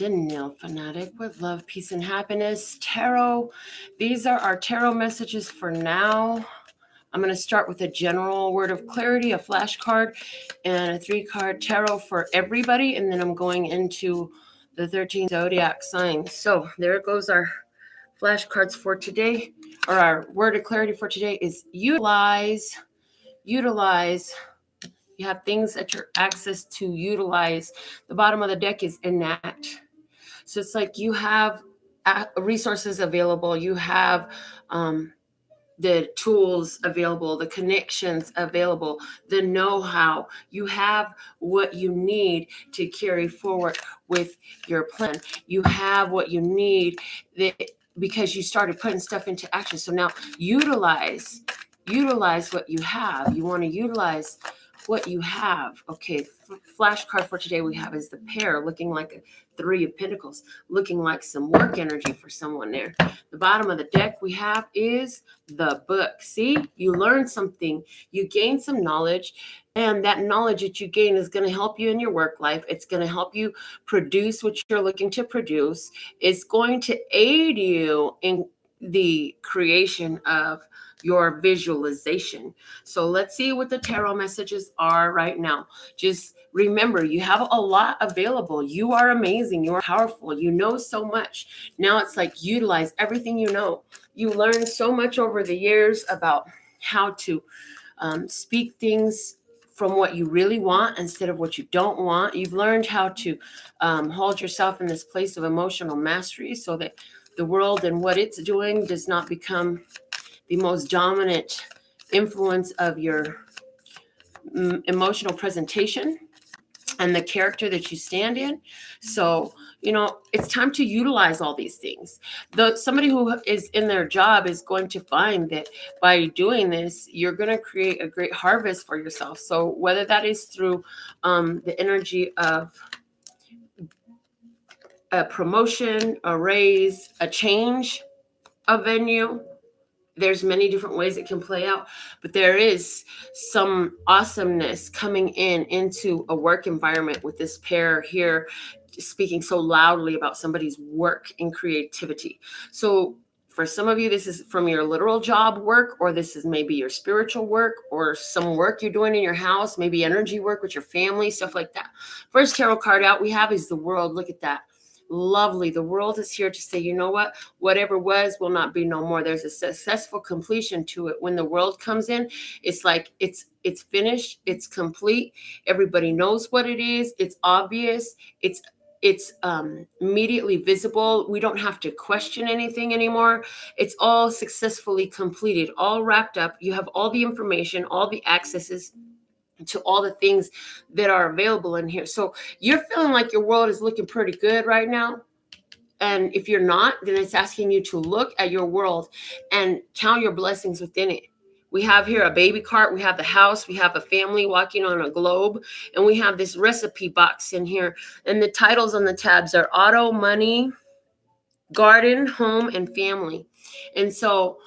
Melinda, NailFanatic, with love, peace, and happiness. Tarot. These are our tarot messages for now. I'm going to start with a general word of clarity, a flashcard, and a 3-card tarot for everybody. And then I'm going into the 13 Zodiac signs. So there goes our flashcards for today, or our word of clarity for today is utilize. You have things at your access to utilize. The bottom of the deck is enact. So it's like you have resources available. You have the tools available, the connections available, the know-how. You have what you need to carry forward with your plan. You have what you need because you started putting stuff into action. So now utilize what you have. You want to utilize what you have. Okay, flashcard for today we have is the pair, looking like a 3 of Pentacles, looking like some work energy for someone there. The bottom of the deck we have is the book. See, you learn something, you gain some knowledge, and that knowledge that you gain is going to help you in your work life. It's going to help you produce what you're looking to produce. It's going to aid you in the creation of your visualization. So let's see what the tarot messages are right now. Just remember, you have a lot available. You are amazing. You are powerful. You know so much. Now it's like utilize everything you know. You learn so much over the years about how to speak things from what you really want instead of what you don't want. You've learned how to hold yourself in this place of emotional mastery so that the world and what it's doing does not become the most dominant influence of your emotional presentation and the character that you stand in. So, it's time to utilize all these things. Somebody who is in their job is going to find that by doing this, you're going to create a great harvest for yourself. So whether that is through the energy of a promotion, a raise, a change, a venue, there's many different ways it can play out, but there is some awesomeness coming into a work environment with this pair here, speaking so loudly about somebody's work and creativity. So for some of you, this is from your literal job work, or this is maybe your spiritual work, or some work you're doing in your house, maybe energy work with your family, stuff like that. First tarot card out we have is the World. Look at that. Lovely. The world is here to say, you know what? Whatever was will not be no more. There's a successful completion to it. When the world comes in, it's like it's finished. It's complete. Everybody knows what it is. It's obvious. It's immediately visible. We don't have to question anything anymore. It's all successfully completed, all wrapped up. You have all the information, all the accesses to all the things that are available in here. So you're feeling like your world is looking pretty good right now. And if you're not, then it's asking you to look at your world and count your blessings within it. We have here a baby cart. We have the house. We have a family walking on a globe. And we have this recipe box in here. And the titles on the tabs are auto, money, garden, home, and family. And so,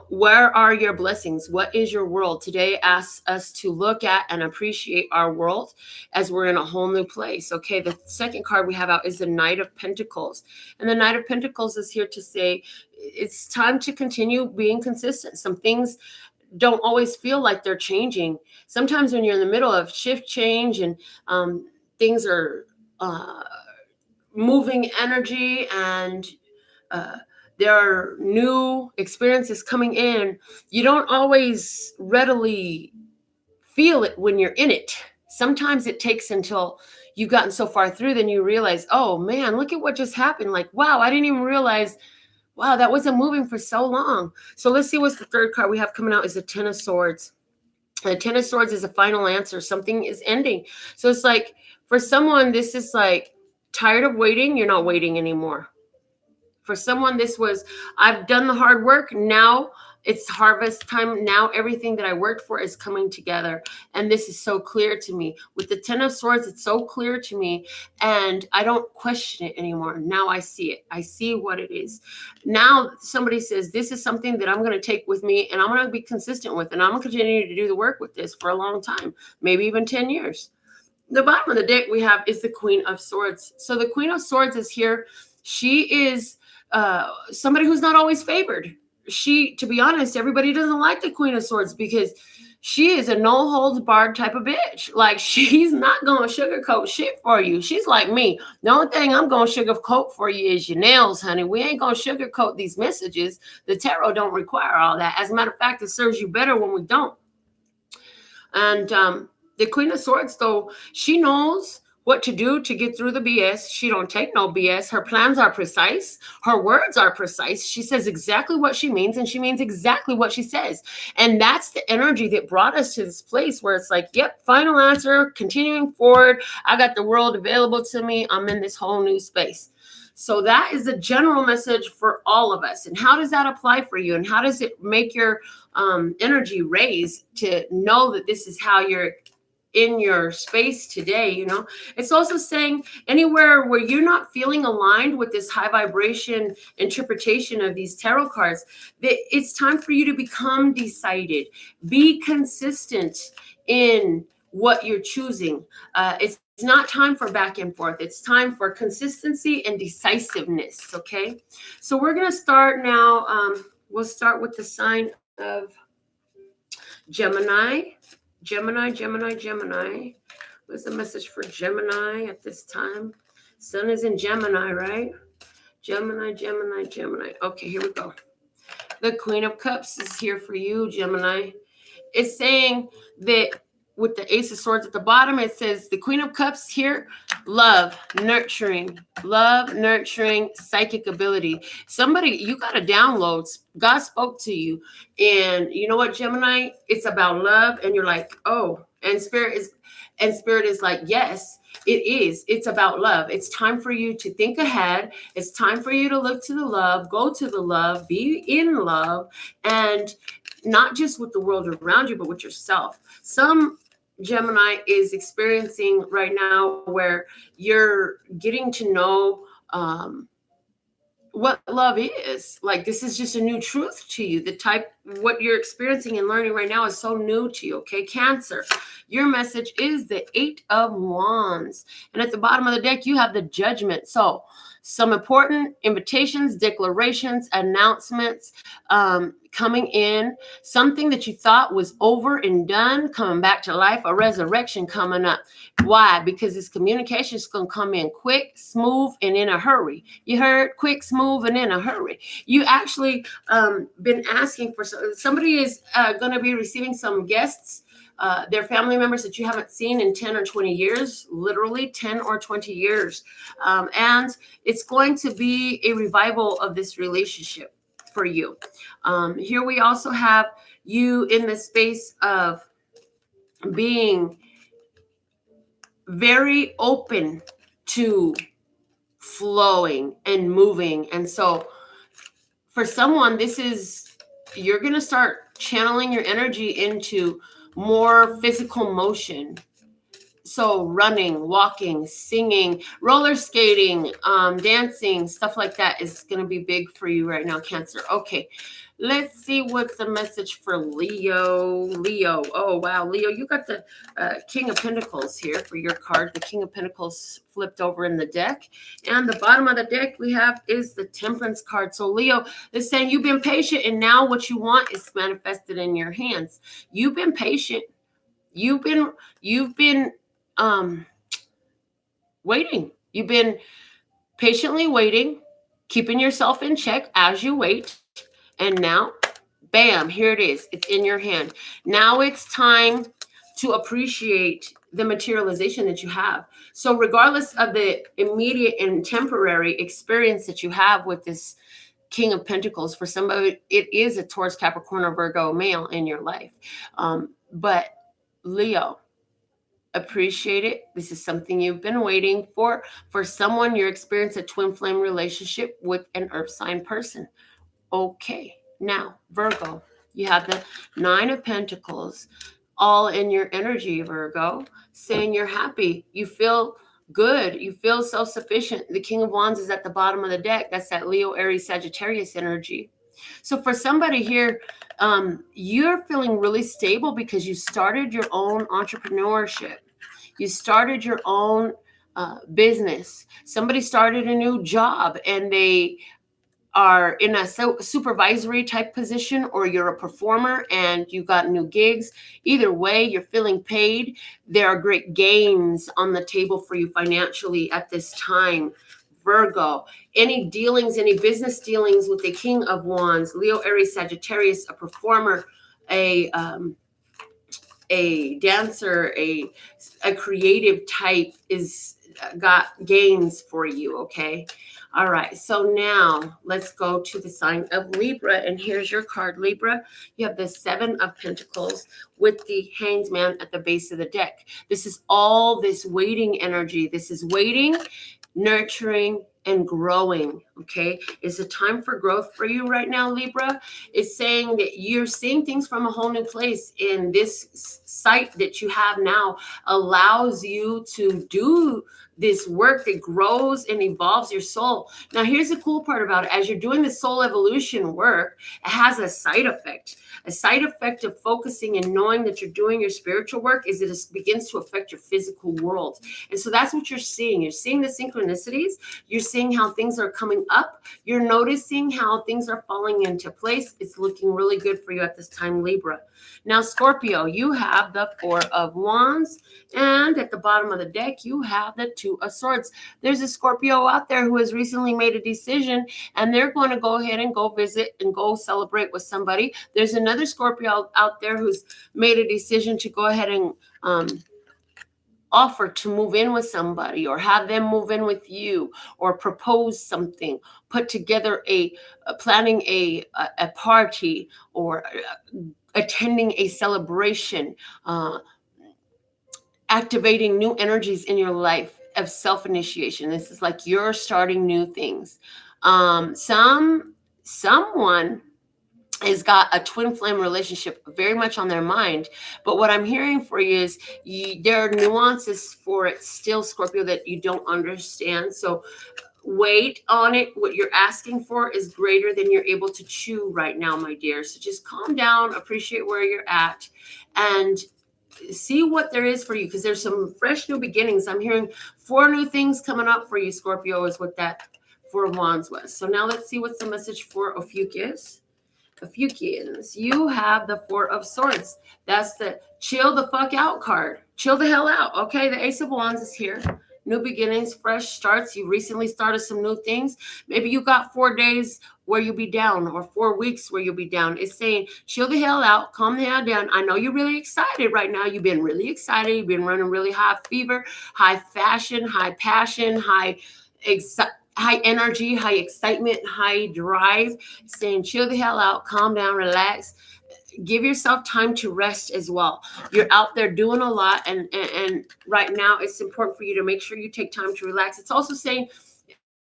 where are your blessings? What is your world? Today asks us to look at and appreciate our world as we're in a whole new place. Okay, the second card we have out is the Knight of Pentacles. And the Knight of Pentacles is here to say it's time to continue being consistent. Some things don't always feel like they're changing. Sometimes when you're in the middle of shift change and things are moving energy and there are new experiences coming in, you don't always readily feel it when you're in it. Sometimes it takes until you've gotten so far through, then you realize, oh man, look at what just happened. Like, wow, I didn't even realize, wow, that wasn't moving for so long. So let's see what's the third card we have coming out is the Ten of Swords. The Ten of Swords is a final answer. Something is ending. So it's like, for someone, this is like, tired of waiting. You're not waiting anymore. For someone, this was, I've done the hard work. Now it's harvest time. Now everything that I worked for is coming together. And this is so clear to me. With the Ten of Swords, it's so clear to me. And I don't question it anymore. Now I see it. I see what it is. Now somebody says, this is something that I'm going to take with me and I'm going to be consistent with. And I'm going to continue to do the work with this for a long time, maybe even 10 years. The bottom of the deck we have is the Queen of Swords. So the Queen of Swords is here. She is somebody who's not always favored. To be honest, everybody doesn't like the Queen of Swords because she is a no holds barred type of bitch. Like, she's not gonna sugarcoat shit for you. She's like me. The only thing I'm gonna sugarcoat for you is your nails, honey. We ain't gonna sugarcoat these messages. The tarot don't require all that. As a matter of fact, it serves you better when we don't. And the Queen of Swords, though, she knows what to do to get through the BS. She don't take no BS. Her plans are precise. Her words are precise. She says exactly what she means, and she means exactly what she says. And that's the energy that brought us to this place where it's like, yep, final answer, continuing forward. I got the world available to me. I'm in this whole new space. So that is a general message for all of us. And how does that apply for you? And how does it make your energy raise to know that this is how you're in your space today? You know, it's also saying anywhere where you're not feeling aligned with this high vibration interpretation of these tarot cards, that it's time for you to become decided, be consistent in what you're choosing. It's not time for back and forth. It's time for consistency and decisiveness. Okay, so we're going to start now. We'll start with the sign of Gemini. Gemini. What's the message for Gemini at this time? Sun is in Gemini, right? Gemini. Okay, here we go. The Queen of Cups is here for you, Gemini. It's saying that with the Ace of Swords at the bottom, it says the Queen of Cups here, love, nurturing, psychic ability. Somebody, you got a download. God spoke to you. And you know what, Gemini? It's about love. And you're like, oh, and spirit is like, yes, it is. It's about love. It's time for you to think ahead. It's time for you to look to the love, go to the love, be in love, and not just with the world around you, but with yourself. Some Gemini is experiencing right now where you're getting to know what love is. Like, this is just a new truth to you. What you're experiencing and learning right now is so new to you. Okay, Cancer, your message is the Eight of Wands, and at the bottom of the deck you have the Judgment. So some important invitations, declarations, announcements coming in, something that you thought was over and done coming back to life, a resurrection coming up. Why? Because this communication is going to come in quick, smooth, and in a hurry. You heard? Quick, smooth, and in a hurry. You actually been asking for somebody is going to be receiving some guests. They're family members that you haven't seen in 10 or 20 years, literally 10 or 20 years. And it's going to be a revival of this relationship for you. Here we also have you in the space of being very open to flowing and moving. And so for someone, you're going to start channeling your energy into more physical motion. So running, walking, singing, roller skating, dancing, stuff like that is going to be big for you right now, Cancer. Okay, let's see what's the message for Leo. Oh, wow. Leo, you got the King of Pentacles here for your card. The King of Pentacles flipped over in the deck. And the bottom of the deck we have is the Temperance card. So Leo is saying you've been patient, and now what you want is manifested in your hands. You've been patient. You've been waiting. You've been patiently waiting, keeping yourself in check as you wait. And now, bam, here it is. It's in your hand. Now it's time to appreciate the materialization that you have. So regardless of the immediate and temporary experience that you have with this King of Pentacles, for somebody, it is a Taurus, Capricorn, or Virgo male in your life. But Leo, appreciate it. This is something you've been waiting for. For someone, you're experiencing a twin flame relationship with an earth sign person. Okay, now Virgo, you have the Nine of Pentacles, all in your energy, Virgo, saying you're happy. You feel good. You feel self-sufficient. The King of Wands is at the bottom of the deck. That's that Leo, Aries, Sagittarius energy. So for somebody here, you're feeling really stable because you started your own entrepreneurship. You started your own business. Somebody started a new job and they are in a supervisory type position, or you're a performer and you got new gigs. Either way, you're feeling paid. There are great gains on the table for you financially at this time. Virgo, any dealings, any business dealings with the King of Wands, Leo, Aries, Sagittarius, a performer, a dancer, a creative type is got gains for you. Okay. All right. So now let's go to the sign of Libra. And here's your card, Libra. You have the 7 of Pentacles with the Hanged Man at the base of the deck. This is all this waiting energy. This is waiting, nurturing, and growing. Okay. It's a time for growth for you right now, Libra. It's saying that you're seeing things from a whole new place. In this sight that you have now allows you to do this work that grows and evolves your soul. Now, here's the cool part about it. As you're doing the soul evolution work, it has a side effect. A side effect of focusing and knowing that you're doing your spiritual work is it begins to affect your physical world. And so that's what you're seeing. You're seeing the synchronicities. You're seeing how things are coming up. You're noticing how things are falling into place. It's looking really good for you at this time, Libra. Now, Scorpio, you have the 4 of Wands. And at the bottom of the deck, you have the 2 of Swords. There's a Scorpio out there who has recently made a decision, and they're going to go ahead and go visit and go celebrate with somebody. There's another Scorpio out there who's made a decision to go ahead and offer to move in with somebody, or have them move in with you, or propose something, put together planning a party, or attending a celebration, activating new energies in your life of self-initiation. This is like you're starting new things. Someone has got a twin flame relationship very much on their mind. But what I'm hearing for you is there are nuances for it still, Scorpio, that you don't understand. So wait on it. What you're asking for is greater than you're able to chew right now, my dear. So just calm down, appreciate where you're at, and see what there is for you, because there's some fresh new beginnings. I'm hearing 4 new things coming up for you, Scorpio, is what that 4 of Wands was. So now let's see what's the message for Ophiuchus. Ophiuchians, you have the 4 of Swords. That's the chill the fuck out card. Chill the hell out. Okay, the Ace of Wands is here. New beginnings, fresh starts. You recently started some new things. Maybe you got 4 days where you'll be down, or 4 weeks where you'll be down. It's saying chill the hell out, calm the hell down. I know you're really excited right now. You've been really excited. You've been running really high fever, high fashion, high passion, high energy, high excitement, high drive. Saying chill the hell out, calm down, relax. Give yourself time to rest as well. You're out there doing a lot, and right now it's important for you to make sure you take time to relax. It's also saying,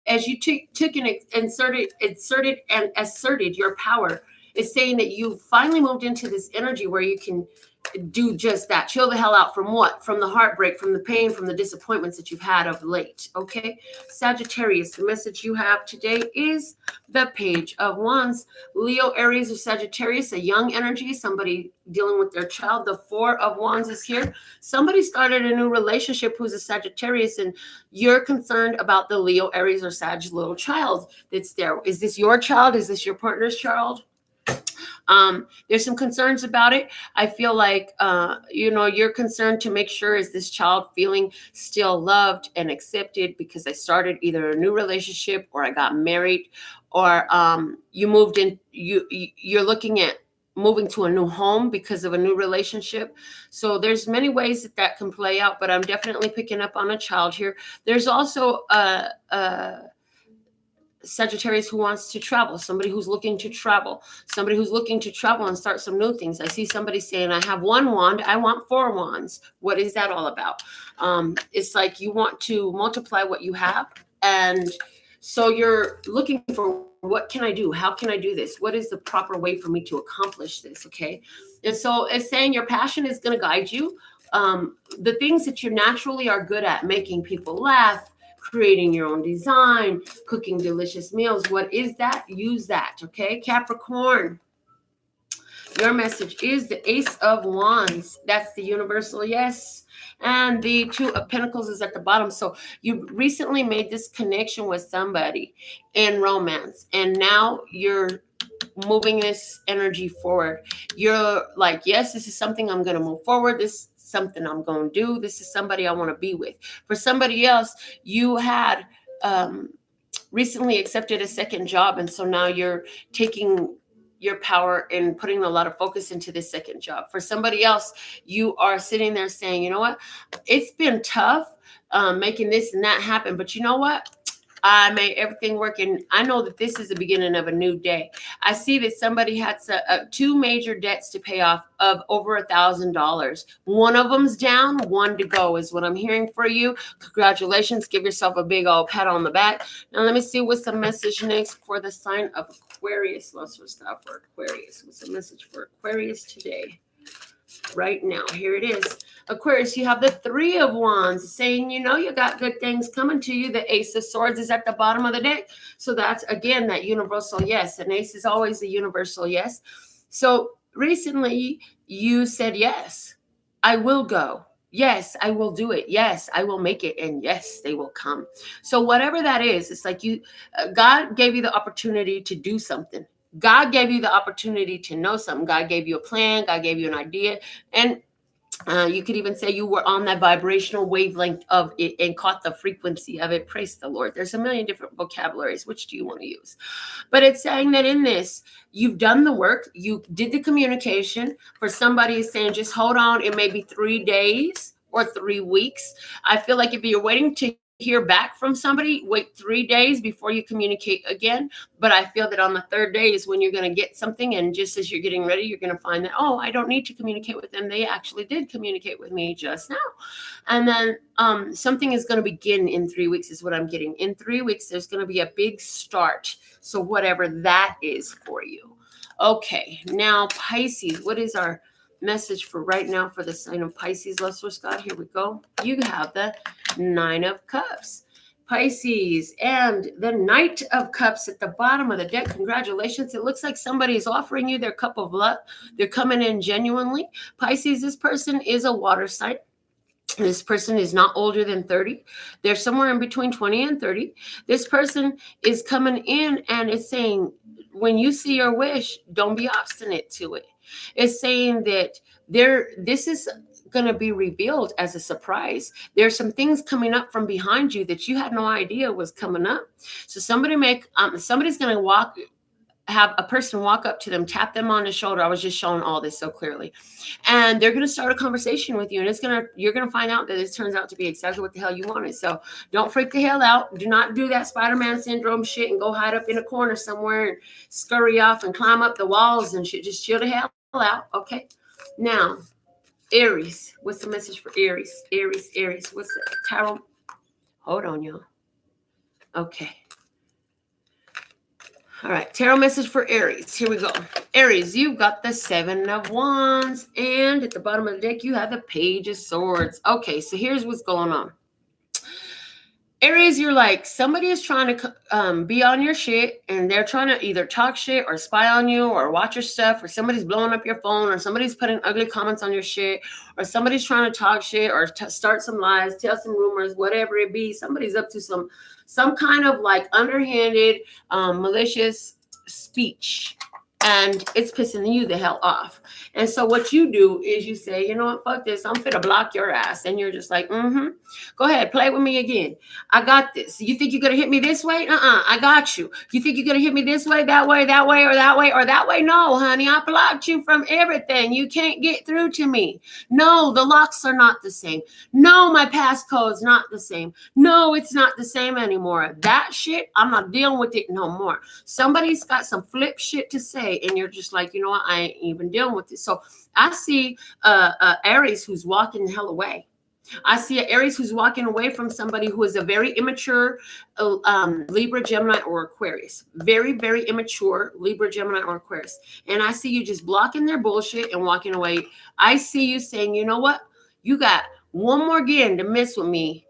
as you took and inserted and asserted your power, it's saying that you finally moved into this energy where you can do just that. Chill the hell out from what? From the heartbreak, from the pain, from the disappointments that you've had of late. Okay. Sagittarius, the message you have today is the Page of Wands. Leo, Aries, or Sagittarius, a young energy, somebody dealing with their child. The 4 of Wands is here. Somebody started a new relationship who's a Sagittarius, and you're concerned about the Leo, Aries, or Sag little child that's there. Is this your child? Is this your partner's child? There's some concerns about it. I feel like, you're concerned to make sure, is this child feeling still loved and accepted because I started either a new relationship, or I got married, or you moved in, you're looking at moving to a new home because of a new relationship. So there's many ways that can play out, but I'm definitely picking up on a child here. There's also Sagittarius who wants to travel, somebody who's looking to travel, and start some new things. I see somebody saying, I have 1 wand, I want 4 wands. What is that all about? It's like you want to multiply what you have. And so you're looking for, what can I do? How can I do this? What is the proper way for me to accomplish this? Okay. And so it's saying your passion is going to guide you. The things that you naturally are good at, making people laugh, creating your own design, cooking delicious meals. What is that? Use that. Okay. Capricorn, your message is the Ace of Wands. That's the universal yes. And the Two of Pentacles is at the bottom. So you recently made this connection with somebody in romance, and now you're moving this energy forward. You're like, yes, this is something I'm going to move forward. This is something I'm going to do. This is somebody I want to be with. For somebody else, you had recently accepted a second job, and so now you're taking your power and putting a lot of focus into this second job. For somebody else, you are sitting there saying, you know what, it's been tough making this and that happen, but you know what, I made everything work, and I know that this is the beginning of a new day. I see that somebody had two major debts to pay off of over $1,000. One of them's down, one to go is what I'm hearing for you. Congratulations. Give yourself a big old pat on the back. Now let me see what's the message next for the sign of Aquarius. Let's stop for Aquarius. What's the message for Aquarius today? Right now, here it is. Aquarius, you have the Three of Wands saying, you know, you got good things coming to you. The Ace of Swords is at the bottom of the deck. So that's, again, that universal yes. An ace is always a universal yes. So recently you said, yes, I will go. Yes, I will do it. Yes, I will make it. And yes, they will come. So whatever that is, it's like God gave you the opportunity to do something. God gave you the opportunity to know something. God gave you a plan. God gave you an idea. And you could even say you were on that vibrational wavelength of it and caught the frequency of it. Praise the Lord. There's a million different vocabularies. Which do you want to use? But it's saying that in this, you've done the work. You did the communication. For somebody is saying, just hold on. It may be 3 days or 3 weeks. I feel like if you're waiting to hear back from somebody, wait 3 days before you communicate again. But I feel that on the third day is when you're going to get something, and just as you're getting ready, you're going to find that, oh, I don't need to communicate with them. They actually did communicate with me just now. And then something is going to begin in 3 weeks is what I'm getting. In 3 weeks, there's going to be a big start. So whatever that is for you. Okay, now Pisces, what is our message for right now for the sign of Pisces? Lester Scott, here we go. You have the Nine of Cups. Pisces and the Knight of Cups at the bottom of the deck. Congratulations. It looks like somebody is offering you their cup of luck. They're coming in genuinely. Pisces, this person is a water sign. This person is not older than 30. They're somewhere in between 20 and 30. This person is coming in and it's saying, when you see your wish, don't be obstinate to it. It's saying that this is going to be revealed as a surprise. There's some things coming up from behind you that you had no idea was coming up. So somebody's going to have a person walk up to them, tap them on the shoulder. I was just showing all this so clearly. And they're going to start a conversation with you. And you're going to find out that it turns out to be exactly what the hell you wanted. So don't freak the hell out. Do not do that Spider-Man syndrome shit and go hide up in a corner somewhere and scurry off and climb up the walls and shit. Just chill the hell out. Okay. Now, Aries. What's the message for Aries? Aries. What's the tarot? Hold on, y'all. Okay. All right, tarot message for Aries. Here we go. Aries, you've got the Seven of Wands, and at the bottom of the deck, you have the Page of Swords. Okay, so here's what's going on. Aries, you're like, somebody is trying to be on your shit, and they're trying to either talk shit or spy on you or watch your stuff, or somebody's blowing up your phone, or somebody's putting ugly comments on your shit, or somebody's trying to talk shit or start some lies, tell some rumors, whatever it be. Somebody's up to some kind of like underhanded, malicious speech, and it's pissing you the hell off. And so what you do is you say, you know what, fuck this, I'm finna block your ass. And you're just like, go ahead, play with me again. I got this. You think you're gonna hit me this way? I got you. You think you're gonna hit me this way, that way, that way, or that way, or that way? No, honey, I blocked you from everything. You can't get through to me. No, the locks are not the same. No, my passcode's not the same. No, it's not the same anymore. That shit, I'm not dealing with it no more. Somebody's got some flip shit to say, and you're just like, you know what, I ain't even dealing with this. So I see Aries who's walking the hell away. I see an Aries who's walking away from somebody who is a very immature Libra, Gemini, or Aquarius. Very, very immature Libra, Gemini, or Aquarius. And I see you just blocking their bullshit and walking away. I see you saying, you know what? You got one more again to mess with me.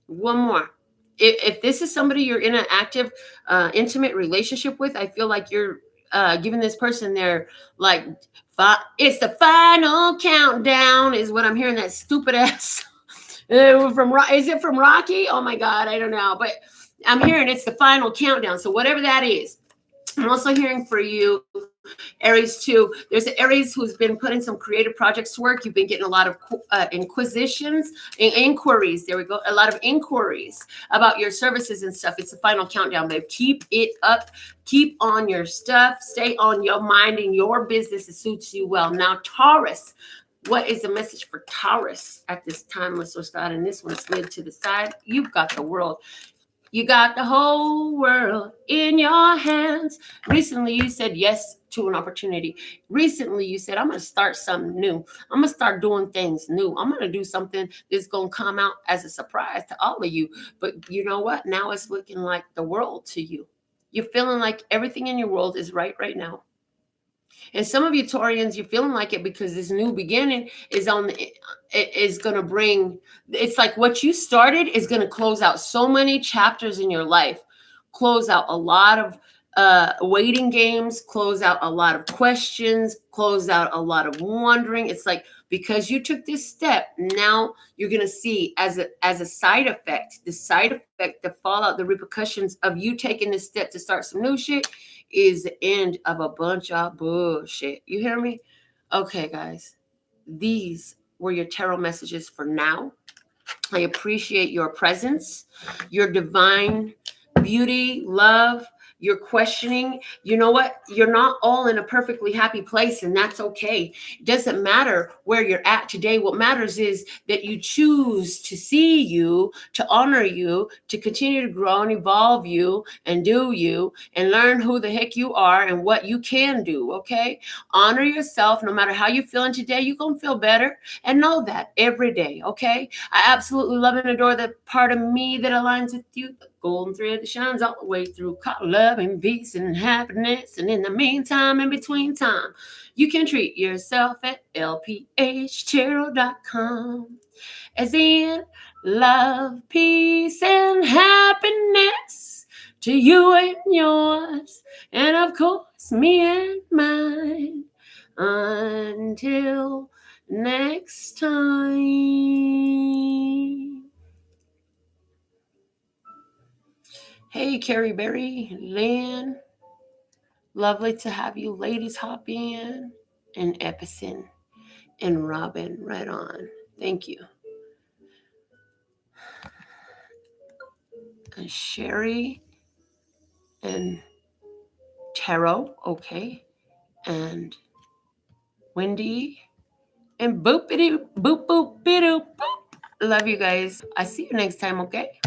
One more. If this is somebody you're in an active, intimate relationship with, I feel like you're giving this person their, like, it's the final countdown is what I'm hearing, that stupid ass Is it from Rocky? Oh my God, I don't know. But I'm hearing it's the final countdown. So whatever that is. I'm also hearing for you, Aries too. There's an Aries who's been putting some creative projects to work. You've been getting a lot of inquiries. There we go. A lot of inquiries about your services and stuff. It's the final countdown, babe. Keep it up. Keep on your stuff. Stay on your mind and your business. It suits you well. Now, Taurus. What is the message for Taurus at this time? Let's start. And this one slid to the side. You've got the world. You got the whole world in your hands. Recently, you said yes to an opportunity. Recently, you said, I'm going to start something new. I'm going to start doing things new. I'm going to do something that's going to come out as a surprise to all of you. But you know what? Now it's looking like the world to you. You're feeling like everything in your world is right now. And some of you Taurians, you're feeling like it because this new beginning is going to bring, it's like what you started is going to close out so many chapters in your life, close out a lot of waiting games, close out a lot of questions, close out a lot of wondering. It's like, because you took this step, now you're going to see as a side effect, the fallout, the repercussions of you taking this step to start some new shit is the end of a bunch of bullshit. You hear me? Okay, guys. These were your tarot messages for now. I appreciate your presence, your divine beauty, love, your questioning. You know what? You're not all in a perfectly happy place, and that's okay. It doesn't matter where you're at today. What matters is that you choose to see you, to honor you, to continue to grow and evolve you and do you and learn who the heck you are and what you can do, okay? Honor yourself. No matter how you're feeling today, you're going to feel better, and know that every day, okay? I absolutely love and adore the part of me that aligns with you, the golden thread that shines all the way through. Call love and peace and happiness. And in the meantime, in between time, you can treat yourself at lphtarot.com. As in love, peace, and happiness to you and yours. And of course, me and mine. Until next time. Hey, Carrie Berry, Lynn. Lovely to have you ladies hop in. And Epison and Robin, right on. Thank you. And Sherry and Tarot, okay. And Wendy and boopity boop boop bidoo boop. Love you guys. I see you next time, okay?